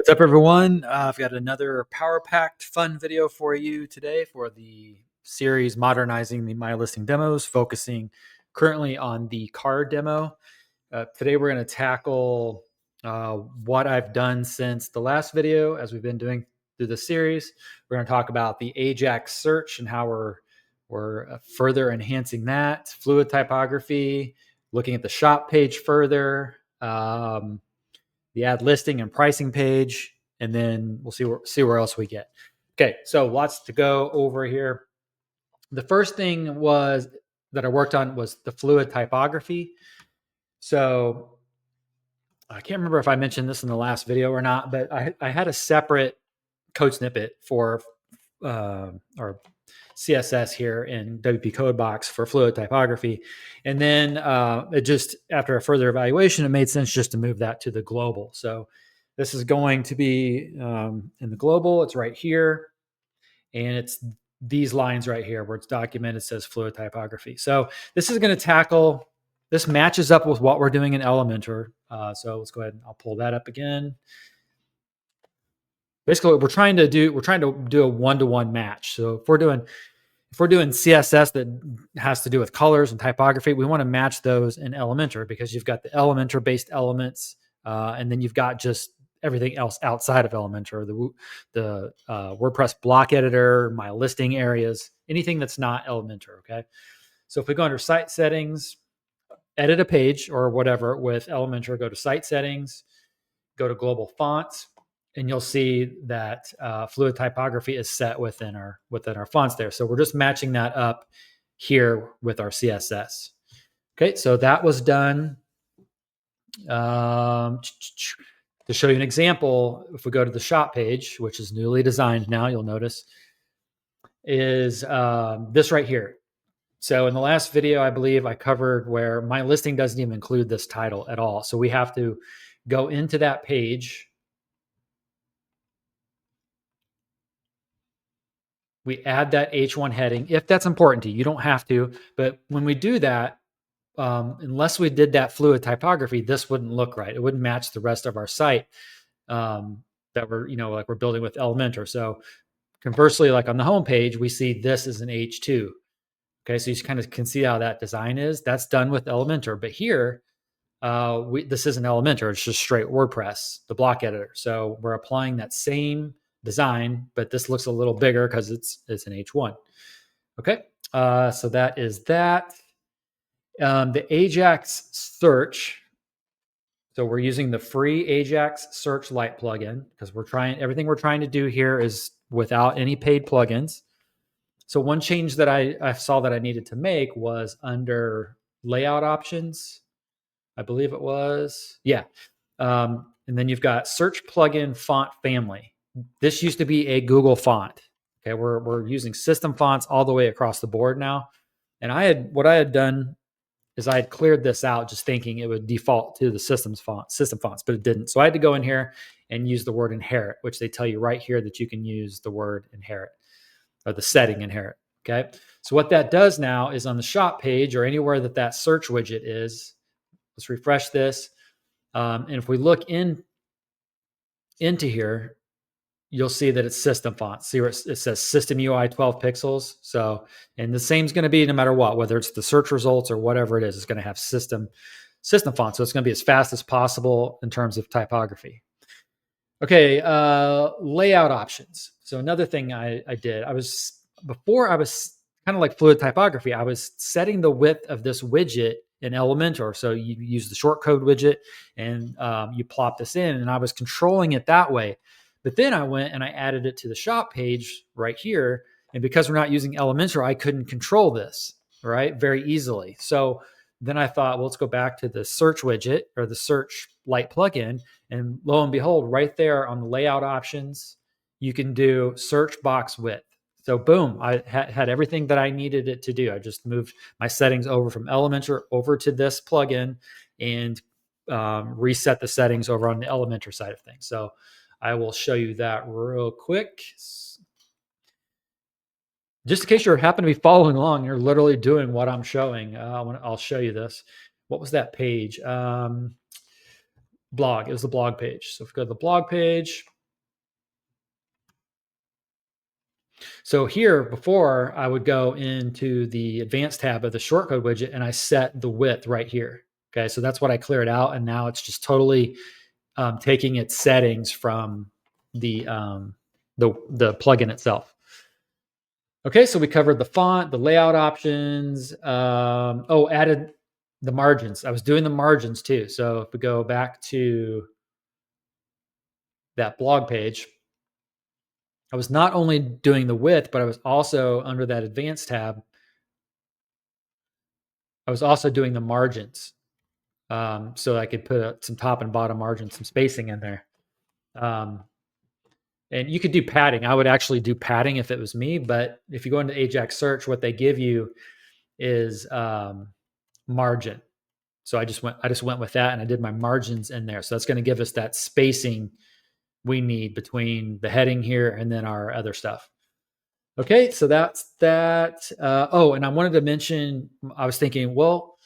What's up, everyone? I've got another power-packed fun video for you today for the series Modernizing the MyListing demos, focusing currently on the car demo. Today we're going to tackle what I've done since the last video, as we've been doing through the series. We're going to talk about the Ajax search and how we're further enhancing that, fluid typography, looking at the shop page further, the ad listing and pricing page, and then we'll see where else we get. Okay, so lots to go over here. The first thing that I worked on was the fluid typography. So I can't remember if I mentioned this in the last video or not, but I had a separate code snippet for or CSS here in WP Codebox for fluid typography. And then it just, after a further evaluation, it made sense just to move that to the global. So this is going to be in the global. It's right here. And it's these lines right here where it's documented, says fluid typography. So this is going to tackle, this matches up with what we're doing in Elementor. So let's go ahead and I'll pull that up again. Basically, what we're trying to do a one-to-one match. So if we're doing CSS that has to do with colors and typography, we want to match those in Elementor because you've got the Elementor-based elements, and then you've got just everything else outside of Elementor, the WordPress block editor, my listing areas, anything that's not Elementor, okay? So if we go under site settings, edit a page or whatever with Elementor, go to site settings, go to global fonts, and you'll see that fluid typography is set within our fonts there. So we're just matching that up here with our CSS. Okay, so that was done. To show you an example, if we go to the shop page, which is newly designed now, you'll notice, is this right here. So in the last video, I believe I covered where my listing doesn't even include this title at all. So we have to go into that page. We add that H1 heading if that's important to you. You don't have to, but when we do that, unless we did that fluid typography, this wouldn't look right. It wouldn't match the rest of our site that we're, like we're building with Elementor. So conversely, like on the home page, we see this is an H2. Okay, so you kind of can see how that design is. That's done with Elementor, but here, this isn't Elementor. It's just straight WordPress, the block editor. So we're applying that same design, but this looks a little bigger because it's an H1. Okay, so that is that. The Ajax search. So we're using the free Ajax search light plugin because everything we're trying to do here is without any paid plugins. So one change that I saw that I needed to make was under layout options. I believe it was, yeah. And then you've got search plugin font family. This used to be a Google font. Okay, we're using system fonts all the way across the board now. And what I had done is I had cleared this out just thinking it would default to the system fonts, but it didn't. So I had to go in here and use the word inherit, which they tell you right here that you can use the word inherit or the setting inherit. Okay, so what that does now is on the shop page or anywhere that search widget is, let's refresh this. And if we look into here, you'll see that it's system fonts. See where it says system UI 12 pixels. So, and the same is going to be no matter what, whether it's the search results or whatever it is, it's going to have system fonts. So it's going to be as fast as possible in terms of typography. Okay, layout options. So another thing I did, before I was kind of like fluid typography, I was setting the width of this widget in Elementor. So you use the short code widget and you plop this in, and I was controlling it that way. But then I went and I added it to the shop page right here. And because we're not using Elementor, I couldn't control this, right, very easily. So then I thought, well, let's go back to the search widget or the search light plugin. And lo and behold, right there on the layout options, you can do search box width. So boom, I had everything that I needed it to do. I just moved my settings over from Elementor over to this plugin and reset the settings over on the Elementor side of things. So I will show you that real quick. Just in case you happen to be following along, you're literally doing what I'm showing. I'll show you this. What was that page? Blog. It was the blog page. So if we go to the blog page, So here, before I would go into the advanced tab of the shortcode widget and I set the width right here. Okay, so that's what I cleared out, and now it's just totally taking its settings from the plugin itself. Okay, so we covered the font, the layout options. Added the margins. I was doing the margins too. So if we go back to that blog page, I was not only doing the width, but I was also under that advanced tab. I was also doing the margins. So I could put some top and bottom margins, some spacing in there. And you could do padding. I would actually do padding if it was me, but if you go into Ajax search, what they give you is margin. So I just went with that, and I did my margins in there. So that's going to give us that spacing we need between the heading here and then our other stuff. Okay, so that's that. And I wanted to mention, I was thinking, well,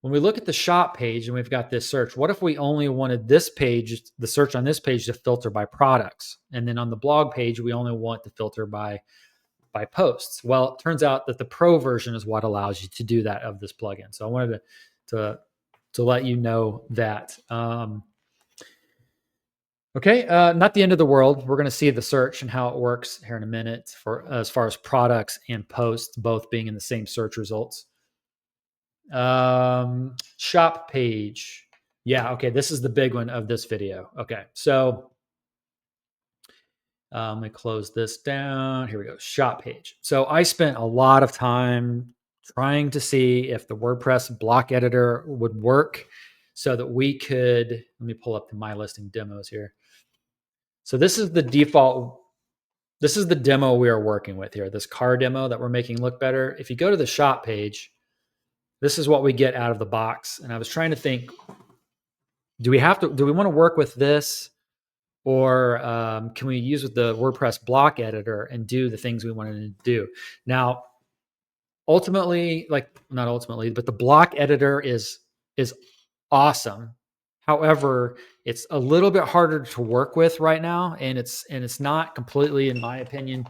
when we look at the shop page and we've got this search, what if we only wanted this page, the search on this page, to filter by products? And then on the blog page, we only want to filter by posts. Well, it turns out that the pro version is what allows you to do that of this plugin. So I wanted to let you know that. Okay, not the end of the world. We're going to see the search and how it works here in a minute for as far as products and posts both being in the same search results. Shop page. Yeah, okay, this is the big one of this video. Okay, so let me close this down. Here we go, shop page. So I spent a lot of time trying to see if the WordPress block editor would work so that we could, let me pull up the MyListing demos here. So this is the default, this is the demo we are working with here, this car demo that we're making look better. If you go to the shop page, this is what we get out of the box. And I was trying to think, do we want to work with this, or can we use with the WordPress block editor and do the things we wanted to do? Now, ultimately, not ultimately, but the block editor is awesome. However, it's a little bit harder to work with right now, and it's not completely, in my opinion,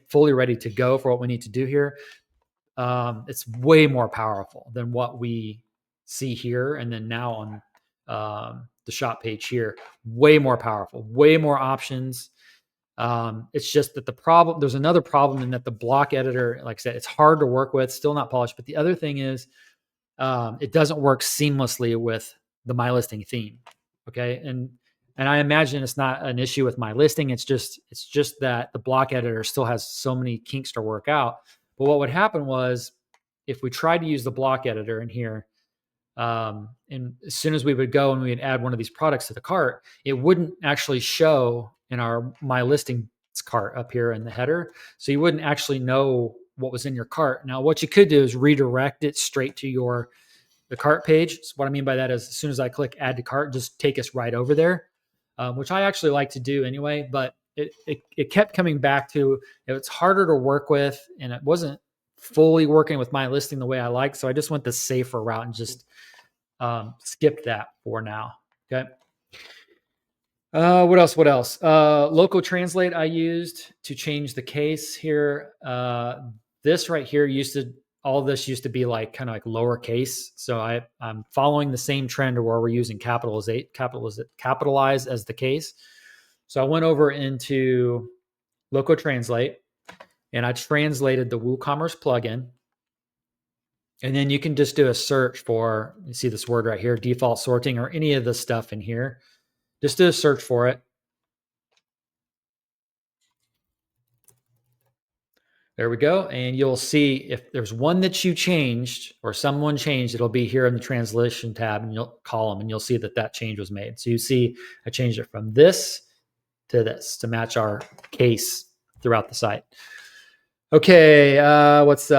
fully ready to go for what we need to do here. It's way more powerful than what we see here, and then now on the shop page here, way more powerful, way more options. It's just that there's another problem in that the block editor, like I said, it's hard to work with, still not polished. But the other thing is, it doesn't work seamlessly with the MyListing theme. Okay, and I imagine it's not an issue with MyListing. It's just that the block editor still has so many kinks to work out. But what would happen was, if we tried to use the block editor in here, and as soon as we would go and we would add one of these products to the cart, it wouldn't actually show in our MyListing cart up here in the header. So you wouldn't actually know what was in your cart. Now, what you could do is redirect it straight to the cart page. So what I mean by that is, as soon as I click add to cart, just take us right over there, which I actually like to do anyway. But it kept coming back to, it's harder to work with, and it wasn't fully working with MyListing the way I like. So I just went the safer route and just skipped that for now. Okay. What else? Local translate I used to change the case here. This right here all this used to be kind of like lowercase. So I'm following the same trend where we're using capitalize as the case. So I went over into local translate, and I translated the WooCommerce plugin. And then you can just do a search for, you see this word right here, default sorting, or any of the stuff in here. Just do a search for it. There we go. And you'll see if there's one that you changed or someone changed, it'll be here in the translation tab, and you'll column, and you'll see that change was made. So you see I changed it from this to this to match our case throughout the site. Okay, what's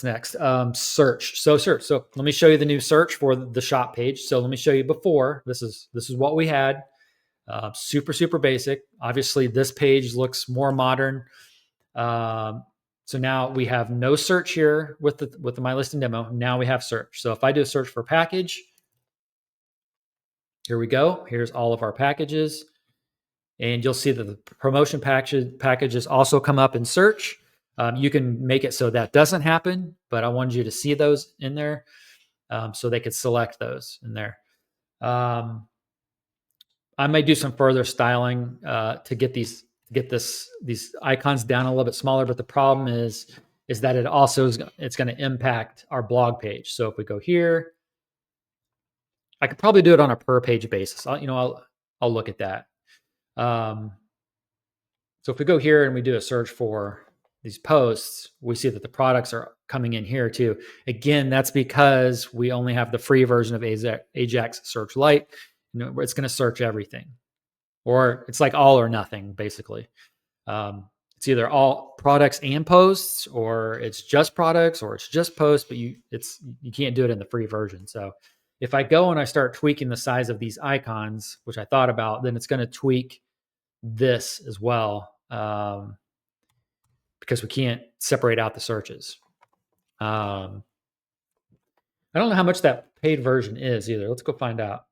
next? Search. So let me show you the new search for the shop page. So let me show you before. This is what we had. Super basic. Obviously, this page looks more modern. So now we have no search here with the MyListing demo. Now we have search. So if I do a search for package, here we go. Here's all of our packages. and you'll see that the promotion packages also come up in search. You can make it so that doesn't happen, but I wanted you to see those in there, so they could select those in there. I may do some further styling to get these icons down a little bit smaller, but the problem is that it's going to impact our blog page. So if we go here, I could probably do it on a per page basis. I'll look at that. So if we go here and we do a search for these posts, we see that the products are coming in here too. Again, that's because we only have the free version of Ajax Search Lite. It's going to search everything, or it's like all or nothing, basically. It's either all products and posts, or it's just products, or it's just posts, but you can't do it in the free version. So if I go and I start tweaking the size of these icons, which I thought about, then it's going to tweak this as well, because we can't separate out the searches. I don't know how much that paid version is either. Let's go find out.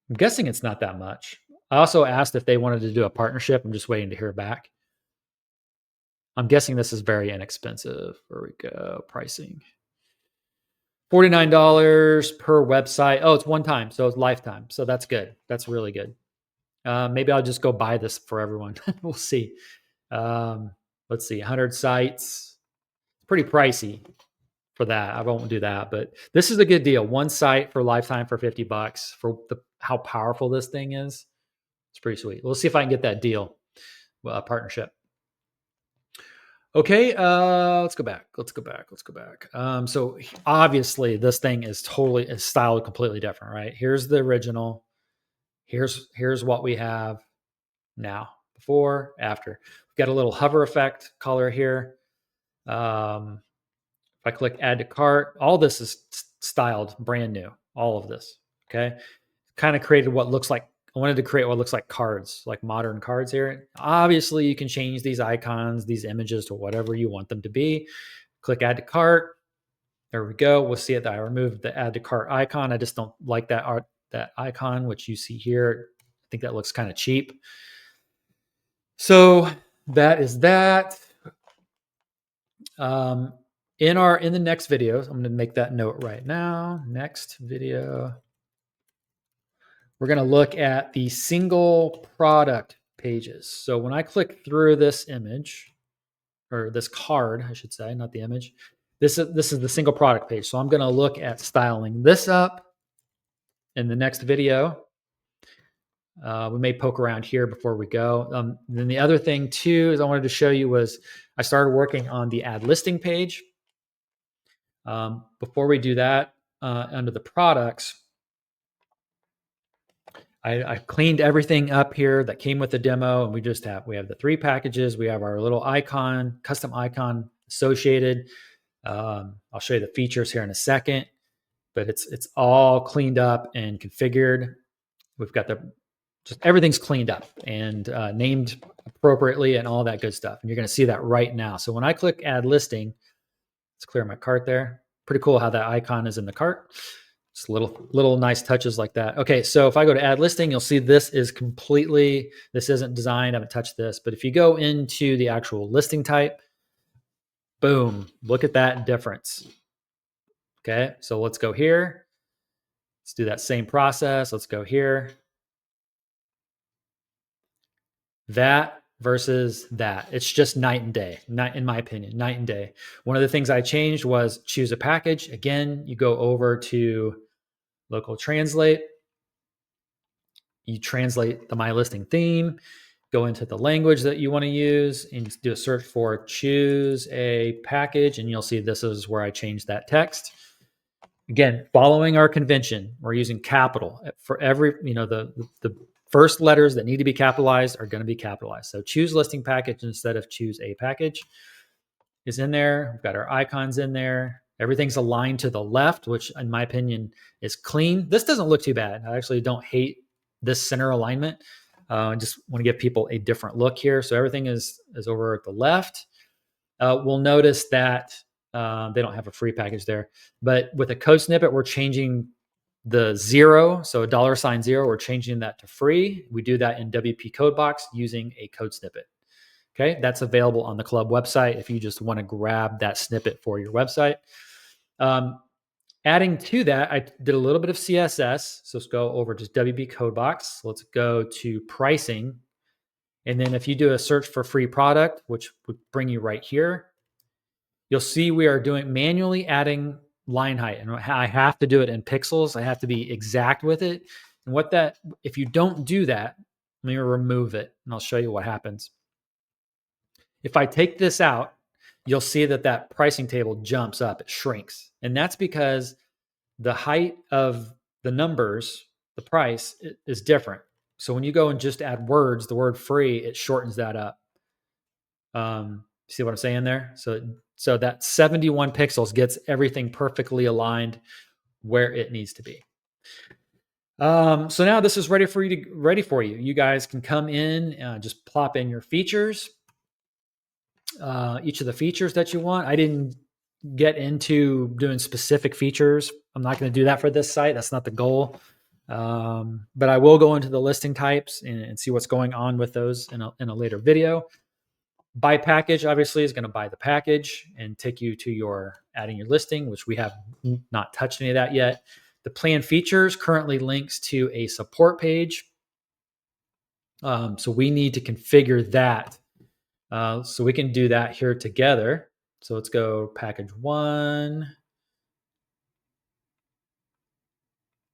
I'm guessing it's not that much. I also asked if they wanted to do a partnership. I'm just waiting to hear back. I'm guessing this is very inexpensive. Where we go, pricing. $49 per website. Oh, it's one time, so it's lifetime. So that's good. That's really good. Maybe I'll just go buy this for everyone. We'll see. Let's see, 100 sites. Pretty pricey for that. I won't do that, but this is a good deal. One site for lifetime for $50 for how powerful this thing is. It's pretty sweet. We'll see if I can get that deal, partnership. Okay, let's go back. So obviously this thing is styled completely different, right? Here's the original. Here's what we have now, before, after. We've got a little hover effect color here. If I click add to cart, all this is styled brand new, all of this, okay? Kind of created what looks like, I wanted to create what looks like cards, like modern cards here. Obviously, you can change these icons, these images to whatever you want them to be. Click add to cart. There we go. We'll see it that I removed the add to cart icon. I just don't like that icon, which you see here. I think that looks kind of cheap. So that is that. In the next video, I'm going to make that note right now. Next video, we're going to look at the single product pages. So when I click through this image, or this card, I should say, not the image, this is the single product page. So I'm going to look at styling this up in the next video. We may poke around here before we go. Then the other thing too is I wanted to show you was I started working on the add listing page. Before we do that, under the products, I cleaned everything up here that came with the demo, and we have the 3 packages. We have our little icon, custom icon associated. I'll show you the features here in a second, but it's all cleaned up and configured. We've got just everything's cleaned up and named appropriately and all that good stuff. And you're going to see that right now. So when I click add listing, let's clear my cart there. Pretty cool how that icon is in the cart. Just little nice touches like that. Okay, so if I go to add listing, you'll see this isn't designed. I haven't touched this, but if you go into the actual listing type, boom, look at that difference. Okay, so let's go here. Let's do that same process. Let's go here. That versus that. It's just night and day, in my opinion, night and day. One of the things I changed was choose a package. Again, you go over to local translate. You translate the MyListing theme, go into the language that you want to use, and do a search for choose a package, and you'll see this is where I changed that text. Again, following our convention, we're using capital for every, the first letters that need to be capitalized are going to be capitalized. So choose listing package instead of choose a package is in there. We've got our icons in there. Everything's aligned to the left, which in my opinion is clean. This doesn't look too bad. I actually don't hate this center alignment. I just want to give people a different look here. So everything is over at the left. We'll notice that they don't have a free package there, but with a code snippet, we're changing The zero, so $0 we're changing that to free. We do that in WP Codebox using a code snippet. Okay, that's available on the club website if you just want to grab that snippet for your website. Adding to that, I did a little bit of CSS. So let's go over to WP Codebox. Let's go to pricing. And then if you do a search for free product, which would bring you right here, you'll see we are doing manually adding line height. And I have to do it in pixels. I have to be exact with it. And if you don't do that, let me remove it and I'll show you what happens. If I take this out, you'll see that pricing table jumps up, it shrinks. And that's because the height of the numbers, the price is different. So when you go and just add words, the word free, it shortens that up. See what I'm saying there? So that 71 pixels gets everything perfectly aligned where it needs to be. So now this is ready for you. You guys can come in, just plop in your features, each of the features that you want. I didn't get into doing specific features. I'm not going to do that for this site. That's not the goal. But I will go into the listing types and see what's going on with those in a later video. Buy package obviously is going to buy the package and take you to adding your listing, which we have not touched any of that yet. The plan features currently links to a support page. So we need to configure that. So we can do that here together. So let's go package 1,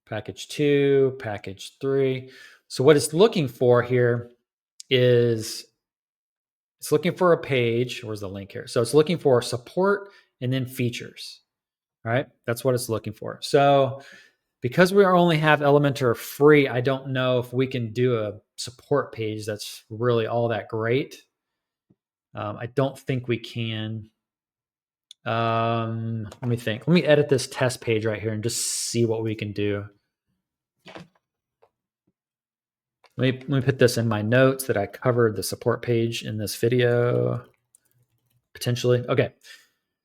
package 2, package 3. So what it's looking for here is it's looking for a page. Where's the link here? So it's looking for support and then features. All right, that's what it's looking for. So because we only have Elementor free, I don't know if we can do a support page that's really all that great. I don't think we can. Let me think. Let me edit this test page right here and just see what we can do. Let me put this in my notes that I covered the support page in this video, potentially. Okay,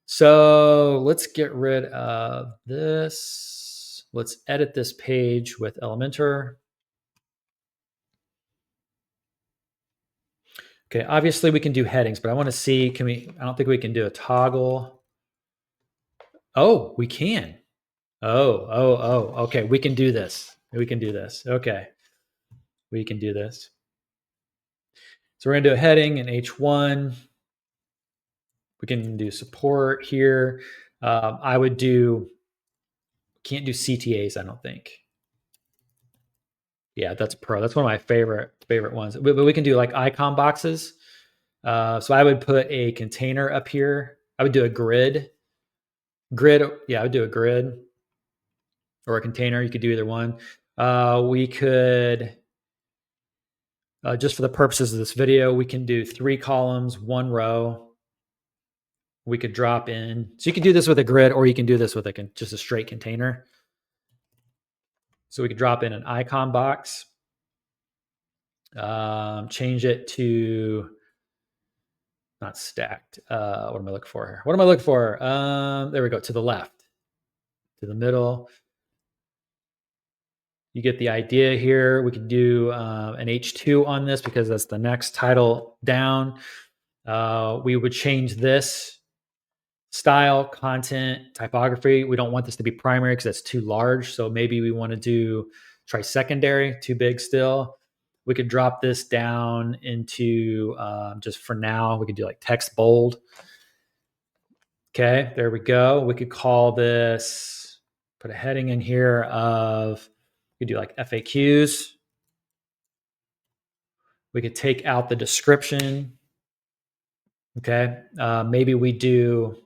so let's get rid of this. Let's edit this page with Elementor. Okay, obviously we can do headings, but I want to see, I don't think we can do a toggle. Oh, we can. Oh, okay, we can do this. We can do this. Okay, we can do this. So we're going to do a heading in H1. We can do support here. I would can't do CTAs, I don't think. Yeah, that's pro. That's one of my favorite ones. But we can do like icon boxes. So I would put a container up here. I would do a grid. Yeah, I would do a grid or a container. You could do either one. We could, just for the purposes of this video, we can do 3 columns, 1 row. We could drop in. So you can do this with a grid or you can do this with just a straight container. So we could drop in an icon box, change it to not stacked. What am I looking for here? What am I looking for? There we go, to the left, to the middle. You get the idea here. We could do an H2 on this because that's the next title down. We would change this style, content, typography. We don't want this to be primary because that's too large. So maybe we want to try secondary, too big still. We could drop this down into, just for now, we could do like text bold. Okay, there we go. We could call this, put a heading in here of, we could do like FAQs. We could take out the description. Okay, maybe we do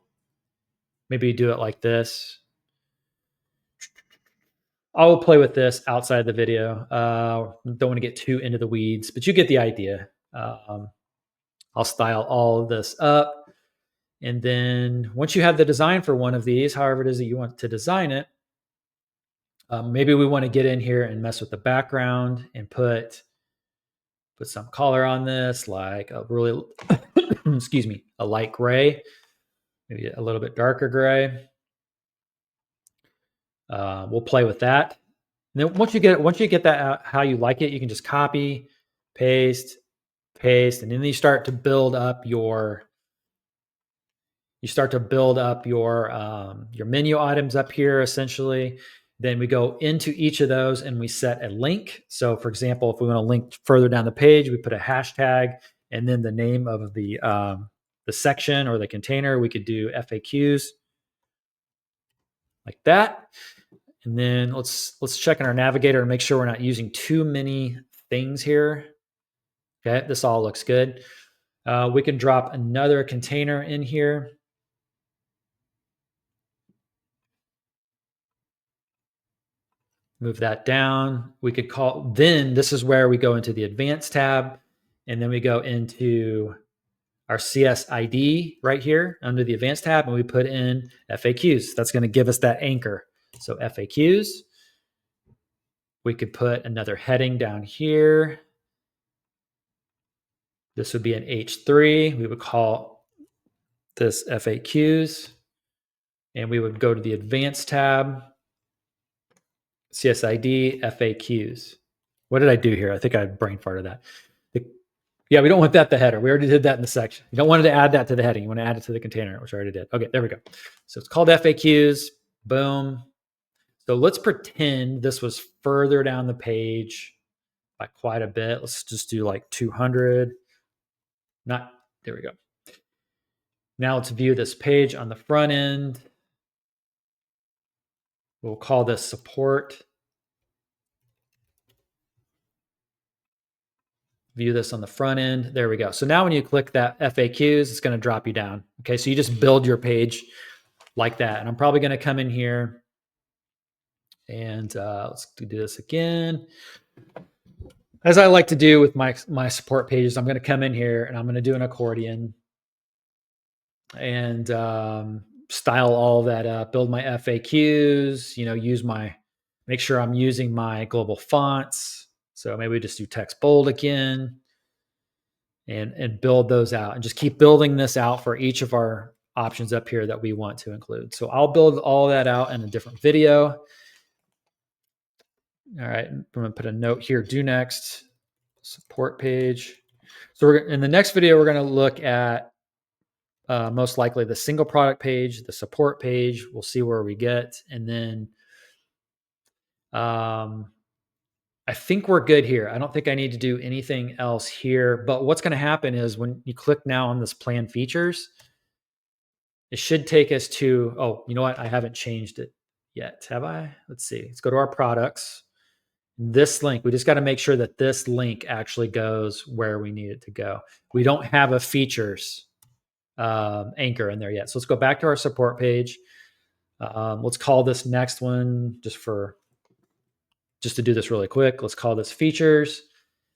it like this. I'll play with this outside the video. Don't want to get too into the weeds, but you get the idea. I'll style all of this up. And then once you have the design for one of these, however it is that you want to design it, maybe we want to get in here and mess with the background and put some color on this, like a really, excuse me, a light gray, maybe a little bit darker gray. We'll play with that. And then once you get that out how you like it, you can just copy, paste, and then you start to build up your your menu items up here essentially. Then we go into each of those and we set a link. So for example, if we want to link further down the page, we put a hashtag and then the name of the section or the container. We could do FAQs like that. And then let's check in our navigator and make sure we're not using too many things here. Okay, this all looks good. We can drop another container in here. Move that down. We could then this is where we go into the advanced tab, and then we go into our CSID right here under the advanced tab, and we put in FAQs. That's going to give us that anchor. So FAQs. We could put another heading down here. This would be an H3. We would call this FAQs, and we would go to the advanced tab, CSID, FAQs. What did I do here? I think I brain farted that. Yeah, we don't want that the header. We already did that in the section. You don't want to add that to the heading. You want to add it to the container, which I already did. Okay, there we go. So it's called FAQs. Boom. So let's pretend this was further down the page by quite a bit. Let's just do like 200. There we go. Now let's view this page on the front end. We'll call this support. View this on the front end. There we go. So now when you click that FAQs, it's going to drop you down. Okay, so you just build your page like that. And I'm probably going to come in here and let's do this again. As I like to do with my support pages, I'm going to come in here and I'm going to do an accordion and style all that up, build my FAQs, make sure I'm using my global fonts. So maybe we just do text bold again and build those out and just keep building this out for each of our options up here that we want to include. So I'll build all that out in a different video. All right, I'm going to put a note here, do next, support page. So in the next video, we're going to look at most likely the single product page, the support page. We'll see where we get. And then I think we're good here. I don't think I need to do anything else here. But what's going to happen is when you click now on this plan features, it should take us to, oh, you know what? I haven't changed it yet, have I? Let's see. Let's go to our products. This link, we just got to make sure that this link actually goes where we need it to go. We don't have a features anchor in there yet. So let's go back to our support page. Let's call this next one just to do this really quick. Let's call this features.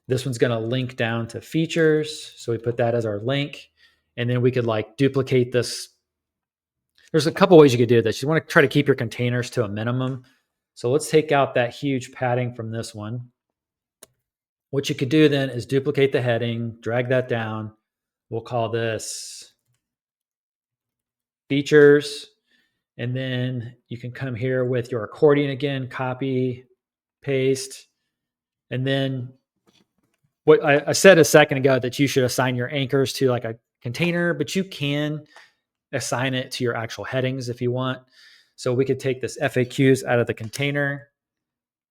This one's going to link down to features. So we put that as our link. And then we could like duplicate this. There's a couple ways you could do this. You want to try to keep your containers to a minimum. So let's take out that huge padding from this one. What you could do then is duplicate the heading, drag that down. We'll call this features. And then you can come here with your accordion again, copy, paste. And then what I said a second ago that you should assign your anchors to like a container, but you can assign it to your actual headings if you want. So we could take this FAQs out of the container,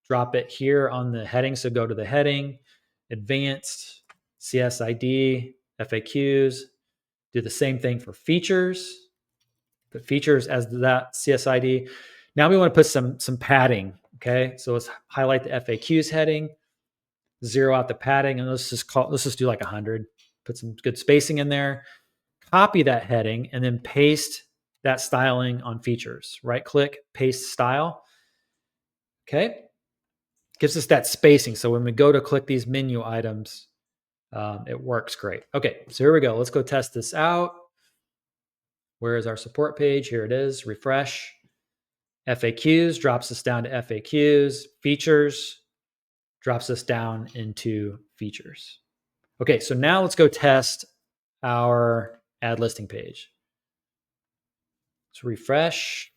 drop it here on the heading. So go to the heading, advanced, CSID, FAQs, do the same thing for features, put features as that CSID. Now we want to put some padding. Okay. So let's highlight the FAQs heading, zero out the padding, and let's just do like 100, put some good spacing in there, copy that heading, and then paste that styling on features. Right click, paste style. Okay. Gives us that spacing. So when we go to click these menu items, it works great. Okay. So here we go. Let's go test this out. Where is our support page? Here it is. Refresh. FAQs drops us down to FAQs. Features drops us down into features. Okay. So now let's go test our ad listing page. Let's refresh.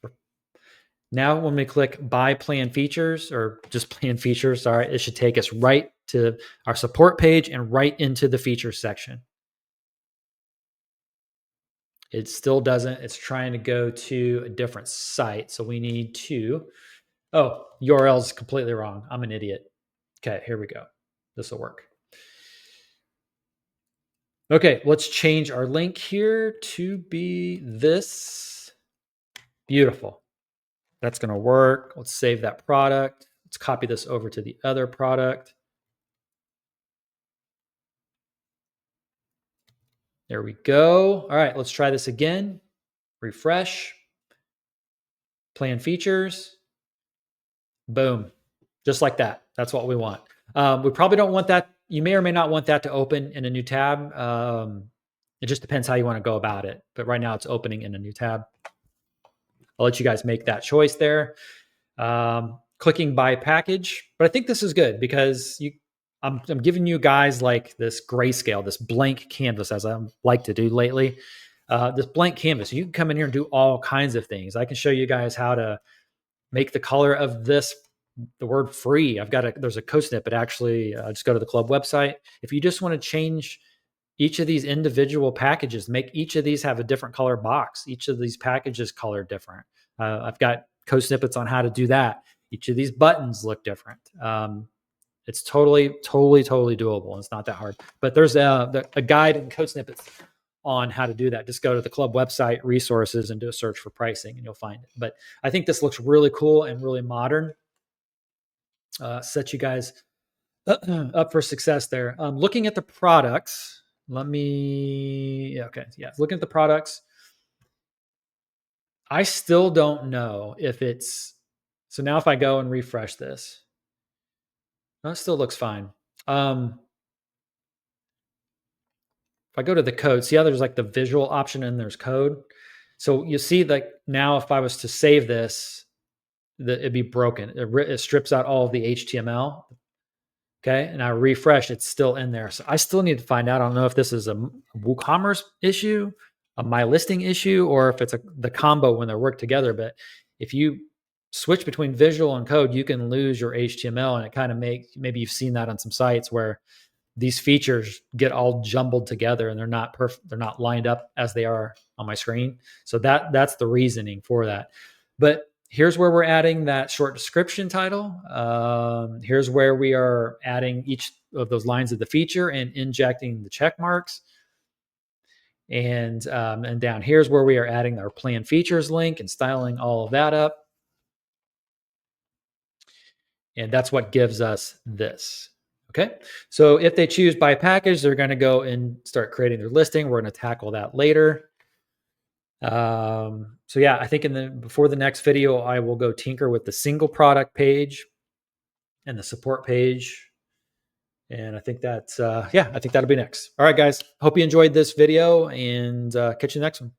Now, when we click buy plan features or just plan features, sorry, it should take us right to our support page and right into the features section. It still doesn't. It's trying to go to a different site. So we need to, oh, URL is completely wrong. I'm an idiot. Okay, here we go. This will work. Okay, let's change our link here to be this. Beautiful. That's going to work. Let's save that product. Let's copy this over to the other product. There we go. All right, let's try this again. Refresh. Plan features. Boom. Just like that. That's what we want. We probably don't want that. You may or may not want that to open in a new tab. It just depends how you want to go about it. But right now it's opening in a new tab. I'll let you guys make that choice there. Clicking by package. But I think this is good because I'm giving you guys like this grayscale, this blank canvas, as I like to do lately. This blank canvas. You can come in here and do all kinds of things. I can show you guys how to make the color of this, the word free. There's a code snippet actually. Just go to the club website. If you just want to change each of these individual packages, make each of these have a different color box. Each of these packages color different. I've got code snippets on how to do that. Each of these buttons look different. It's totally doable. It's not that hard. But there's a guide and code snippets on how to do that. Just go to the club website, resources, and do a search for pricing, and you'll find it. But I think this looks really cool and really modern. Set you guys up for success there. Looking at the products, looking at the products. I still don't know if it's, so now if I go and refresh this, that still looks fine. If I go to the code, see how there's like the visual option and there's code. So you see like now if I was to save this, it'd be broken. It strips out all of the HTML. Okay. And I refresh, it's still in there. So I still need to find out. I don't know if this is a WooCommerce issue, a MyListing issue, or if it's the combo when they work together. But if you switch between visual and code, you can lose your HTML, and it kind of maybe you've seen that on some sites where these features get all jumbled together and they're not perfect. They're not lined up as they are on my screen. So that's the reasoning for that. But here's where we're adding that short description title. Here's where we are adding each of those lines of the feature and injecting the check marks. And down here's where we are adding our plan features link and styling all of that up. And that's what gives us this. Okay. So if they choose by package, they're going to go and start creating their listing. We're going to tackle that later. So yeah, I think before the next video, I will go tinker with the single product page and the support page. And I think that's, I think that'll be next. All right, guys, hope you enjoyed this video, and catch you next one.